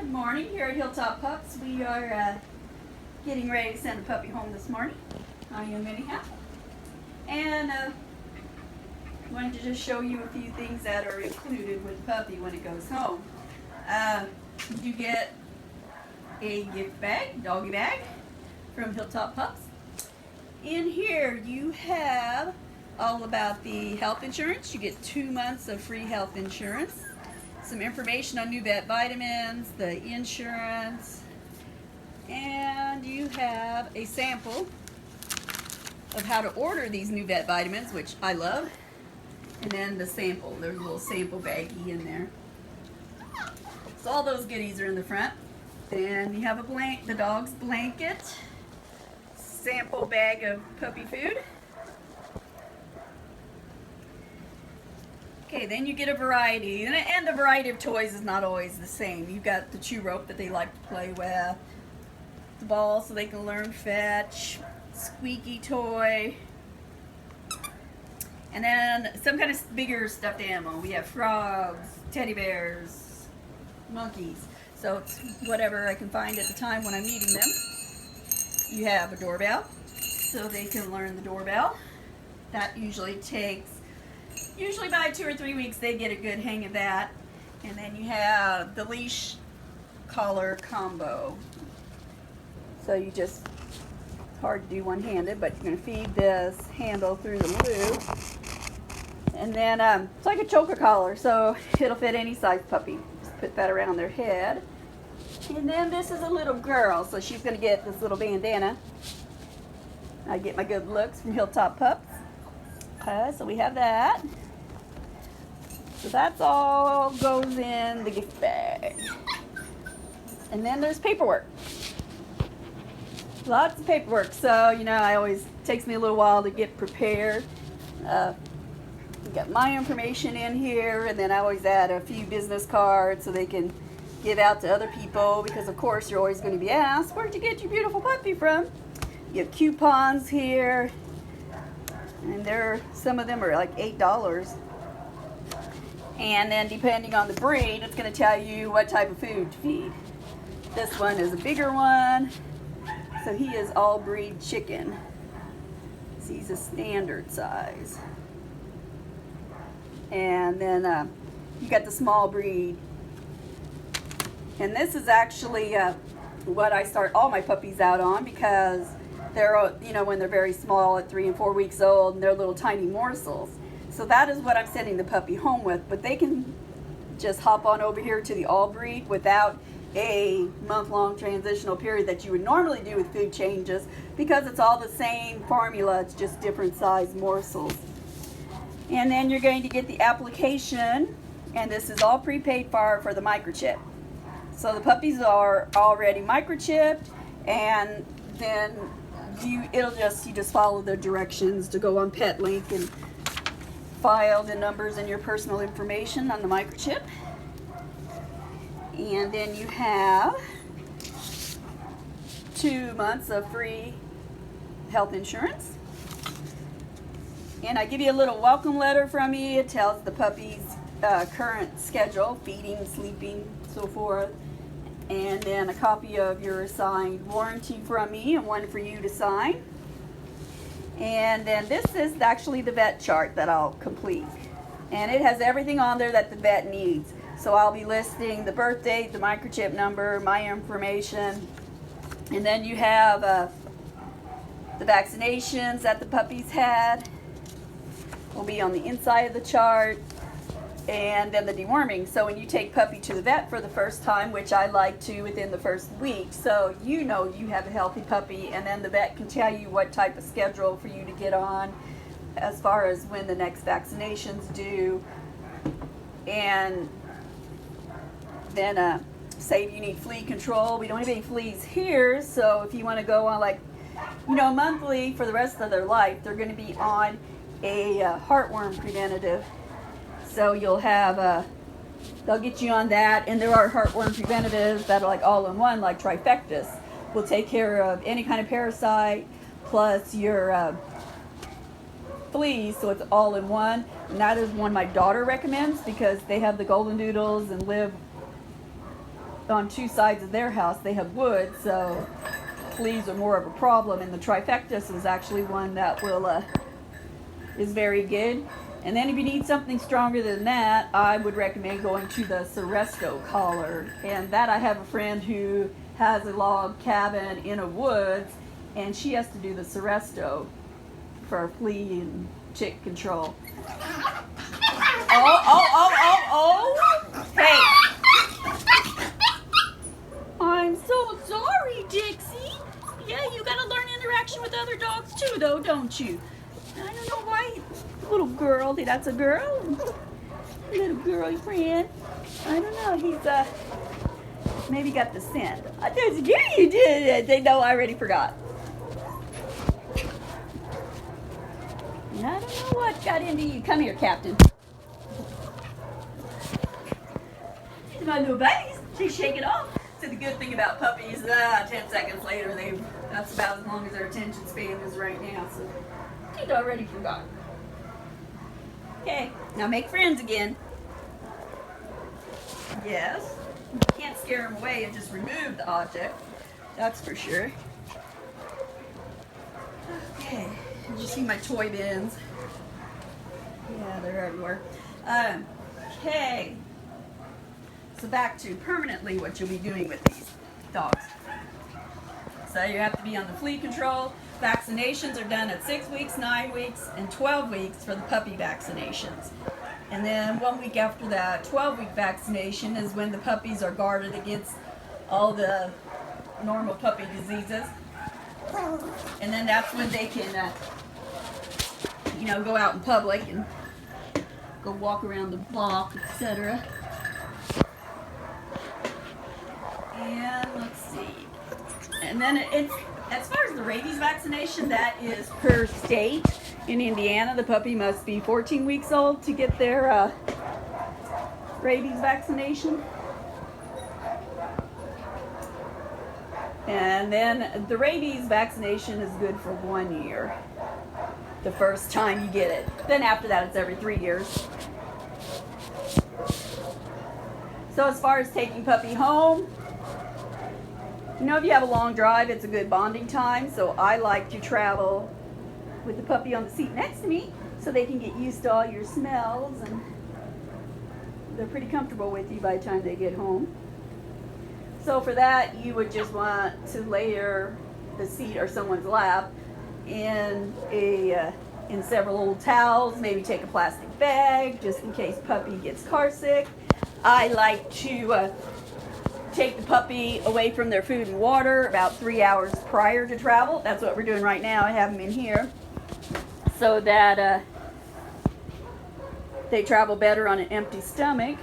Good morning. Here at Hilltop Pups, we are getting ready to send a puppy home this morning. I am anyhow. And wanted to just show you a few things that are included with the puppy when it goes home. You get a gift bag, doggy bag, from Hilltop Pups. In here you have all about the health insurance. You get 2 months of free health insurance. Some information on new vet vitamins, the insurance, and you have a sample of how to order these new vet vitamins, which I love, and then the sample. There's a little sample baggie in there. So all those goodies are in the front. Then you have the dog's blanket, sample bag of puppy food. Okay, then you get a variety, and the variety of toys is not always the same. You've got the chew rope that they like to play with, the ball so they can learn fetch, squeaky toy, and then some kind of bigger stuffed animal. We have frogs, teddy bears, monkeys. So it's whatever I can find at the time when I'm eating them. You have a doorbell, so they can learn the doorbell. That usually by 2 or 3 weeks they get a good hang of that. And then you have the leash collar combo. So you just, hard to do one-handed, but you're going to feed this handle through the loop. And then it's like a choker collar, so it'll fit any size puppy. Just put that around their head. And then this is a little girl, so she's going to get this little bandana. I get my good looks from Hilltop Pups. So we have that. So that's all goes in the gift bag. And then there's paperwork. Lots of paperwork. So, it takes me a little while to get prepared. Got my information in here, and then I always add a few business cards so they can give out to other people, because of course you're always going to be asked, where'd you get your beautiful puppy from? You have coupons here, and some of them are like $8. And then depending on the breed, it's going to tell you what type of food to feed. This one is a bigger one, so he is all breed chicken. So he's a standard size. And then you got the small breed. And this is actually what I start all my puppies out on, because they're, when they're very small at 3 and 4 weeks old, and they're little tiny morsels. So that is what I'm sending the puppy home with. But they can just hop on over here to the all breed without a month-long transitional period that you would normally do with food changes, because it's all the same formula, it's just different size morsels. And then you're going to get the application, and this is all prepaid for the microchip. So the puppies are already microchipped, and then you just follow the directions to go on PetLink and file the numbers and your personal information on the microchip. And then you have 2 months of free health insurance. And I give you a little welcome letter from me. It tells the puppy's current schedule, feeding, sleeping, so forth. And then a copy of your assigned warranty from me, and one for you to sign. And then this is actually the vet chart that I'll complete. And it has everything on there that the vet needs. So I'll be listing the birth date, the microchip number, my information. And then you have the vaccinations that the puppies had will be on the inside of the chart. And then the deworming. So when you take puppy to the vet for the first time, which I like to within the first week, so you have a healthy puppy, and then the vet can tell you what type of schedule for you to get on as far as when the next vaccination's due. And then say if you need flea control, we don't have any fleas here, so if you want to go on monthly for the rest of their life, they're going to be on a heartworm preventative. So you'll have, they'll get you on that, and there are heartworm preventatives that are like all-in-one, like Trifectus. Will take care of any kind of parasite, plus your fleas, so it's all-in-one. And that is one my daughter recommends, because they have the golden doodles and live on two sides of their house they have wood, so fleas are more of a problem. And the Trifectus is actually one that will is very good. And then if you need something stronger than that, I would recommend going to the Seresto collar. And that I have a friend who has a log cabin in a woods, and she has to do the Seresto for flea and tick control. Oh! Hey! I'm so sorry, Dixie. Yeah, you gotta learn interaction with other dogs too, though, don't you? I don't know why. Little girl, that's a girl? Little girlfriend. I don't know, he's maybe got the scent. I did, yeah, you did. They know I already forgot. I don't know what got into you. Come here, Captain. These are my little babies. She shake it off. So the good thing about puppies, 10 seconds later, that's about as long as their attention span is right now. So she'd already forgot. Okay, now make friends again. Yes. You can't scare them away and just remove the object. That's for sure. Okay. Did you see my toy bins? Yeah, they're everywhere. Okay. So back to permanently what you'll be doing with these dogs. So you have to be on the flea control. Vaccinations are done at 6 weeks, 9 weeks, and 12 weeks for the puppy vaccinations. And then 1 week after that 12-week vaccination is when the puppies are guarded against all the normal puppy diseases. And then that's when they can, go out in public and go walk around the block, etc. And let's see. And then it's, as far as the rabies vaccination, that is per state. In Indiana, the puppy must be 14 weeks old to get their rabies vaccination. And then the rabies vaccination is good for 1 year. The first time you get it. Then after that, it's every 3 years. So as far as taking puppy home, if you have a long drive, it's a good bonding time. So I like to travel with the puppy on the seat next to me so they can get used to all your smells, and they're pretty comfortable with you by the time they get home. So for that, you would just want to layer the seat or someone's lap in several old towels, maybe take a plastic bag just in case puppy gets car sick. I like to take the puppy away from their food and water about 3 hours prior to travel. That's what we're doing right now. I have them in here so that they travel better on an empty stomach.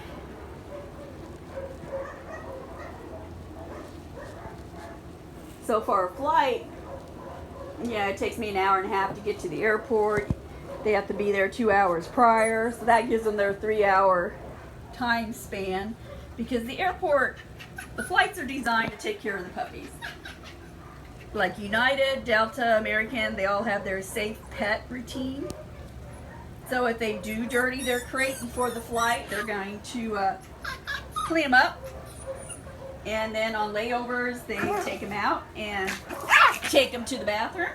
So for a flight, it takes me an hour and a half to get to the airport. They have to be there 2 hours prior, so that gives them their 3 hour time span, because the airport, the flights are designed to take care of the puppies. Like United, Delta, American, they all have their safe pet routine. So if they do dirty their crate before the flight, they're going to clean them up. And then on layovers, they take them out and take them to the bathroom.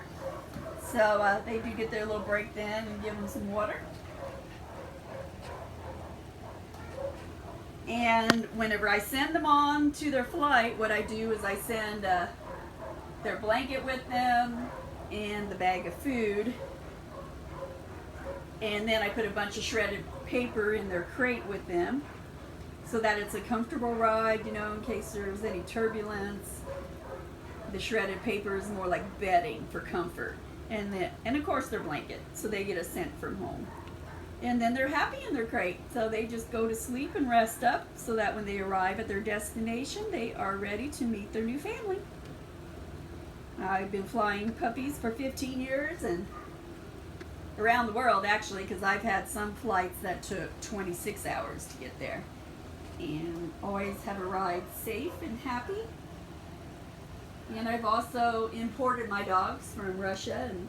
So they do get their little break then and give them some water. And whenever I send them on to their flight, what I do is I send their blanket with them and the bag of food. And then I put a bunch of shredded paper in their crate with them so that it's a comfortable ride, in case there's any turbulence. The shredded paper is more like bedding for comfort. And of course their blanket, so they get a scent from home. And then they're happy in their crate, so they just go to sleep and rest up so that when they arrive at their destination, they are ready to meet their new family. I've been flying puppies for 15 years and around the world, actually, because I've had some flights that took 26 hours to get there. And always have arrived safe and happy. And I've also imported my dogs from Russia and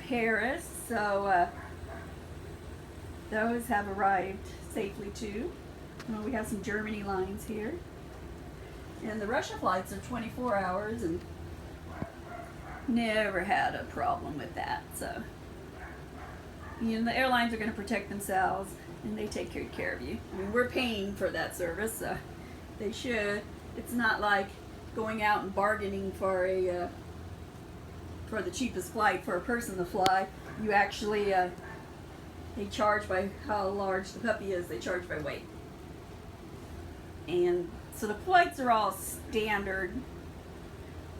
Paris, so those have arrived safely too. Well, we have some Germany lines here. And the Russia flights are 24 hours and never had a problem with that. So, you know, the airlines are going to protect themselves and they take good care of you. I mean, we're paying for that service, so they should. It's not like going out and bargaining for a for the cheapest flight for a person to fly. You actually they charge by how large the puppy is. They charge by weight. And so the flights are all standard,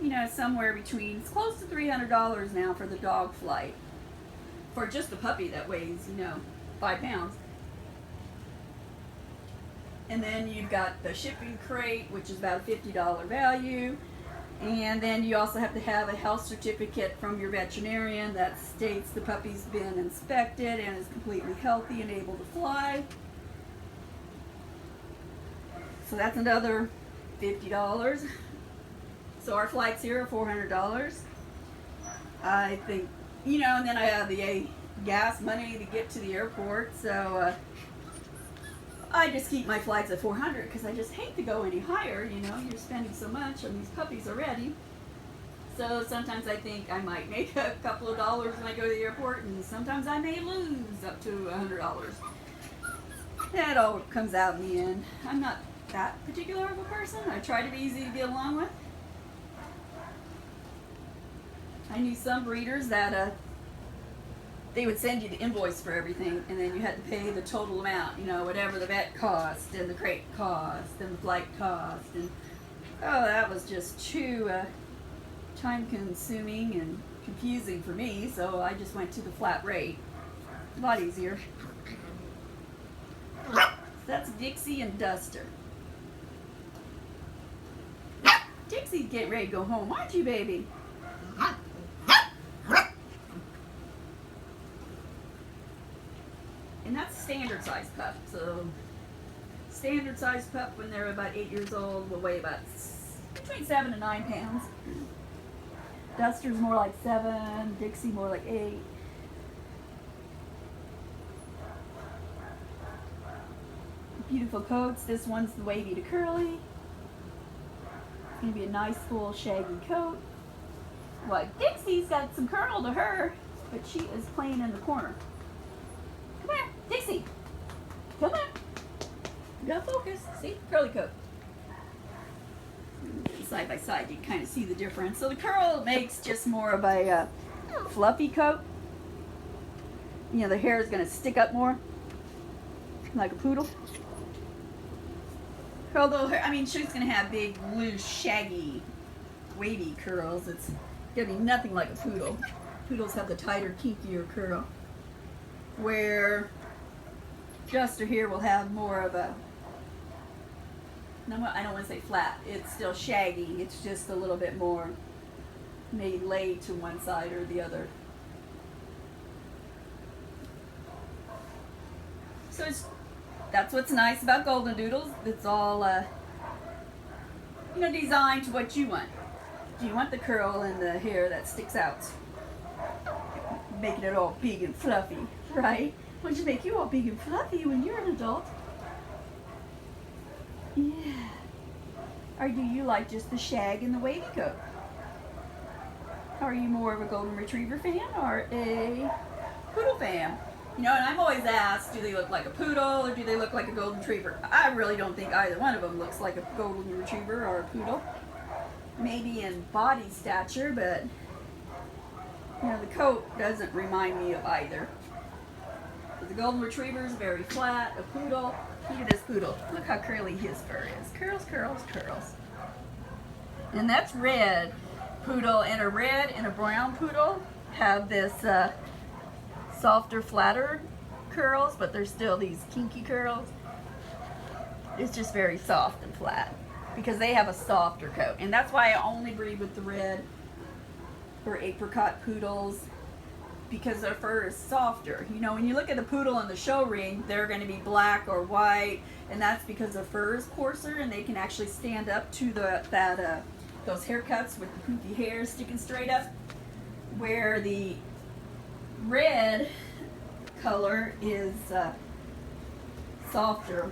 you know, somewhere between, it's close to $300 now for the dog flight. For just a puppy that weighs, you know, 5 pounds. And then you've got the shipping crate, which is about a $50 value. And then you also have to have a health certificate from your veterinarian that states the puppy's been inspected and is completely healthy and able to fly. So that's another $50. So our flights here are $400. I think, you know, and then I have the gas money to get to the airport. So I just keep my flights at $400 because I just hate to go any higher. You know, you're spending so much on these puppies already. So sometimes I think I might make a couple of dollars when I go to the airport, and sometimes I may lose up to $100. That all comes out in the end. I'm not that particular of a person. I try to be easy to get along with. I knew some breeders that they would send you the invoice for everything, and then you had to pay the total amount, you know, whatever the vet cost and the crate cost and the flight cost, and oh, that was just too time consuming and confusing for me, so I just went to the flat rate. A lot easier. So that's Dixie and Duster. Dixie's getting ready to go home, aren't you, baby? And that's a standard size pup. So standard size pup when they're about 8 years old will weigh about between 7 and 9 pounds. Duster's more like 7, Dixie more like 8. Beautiful coats. This one's the wavy to curly. It's going to be a nice full shaggy coat. Well, Dixie's got some curl to her, but she is playing in the corner. Come here, Dixie. Come on. You gotta focus. See? Curly coat. Side by side, you can kind of see the difference. So the curl makes just more of a fluffy coat. You know, the hair is going to stick up more, like a poodle. Although, I mean, she's going to have big, loose, shaggy, wavy curls. It's going to be nothing like a poodle. Poodles have the tighter, kinkier curl. Where Duster here will have more of a, no, I don't want to say flat, it's still shaggy, it's just a little bit more maybe laid to one side or the other. So that's what's nice about Golden Doodles. It's all you know, designed to what you want. Do you want the curl and the hair that sticks out, making it all big and fluffy, right? Why don't you make you all big and fluffy when you're an adult? Yeah. Or do you like just the shag and the wavy coat? Are you more of a Golden Retriever fan or a Poodle fan? You know, and I'm always asked, do they look like a Poodle or do they look like a Golden Retriever? I really don't think either one of them looks like a Golden Retriever or a Poodle. Maybe in body stature, but you know, the coat doesn't remind me of either. But the Golden Retriever is very flat. A Poodle, look at this Poodle. Look how curly his fur is. Curls, curls, curls. And that's red Poodle, and a red and a brown Poodle have this softer, flatter curls, but they're still these kinky curls. It's just very soft and flat because they have a softer coat. And that's why I only breed with the red or apricot Poodles, because their fur is softer. You know, when you look at the Poodle in the show ring, they're going to be black or white, and that's because their fur is coarser and they can actually stand up to those haircuts with the poofy hair sticking straight up, where the red color is softer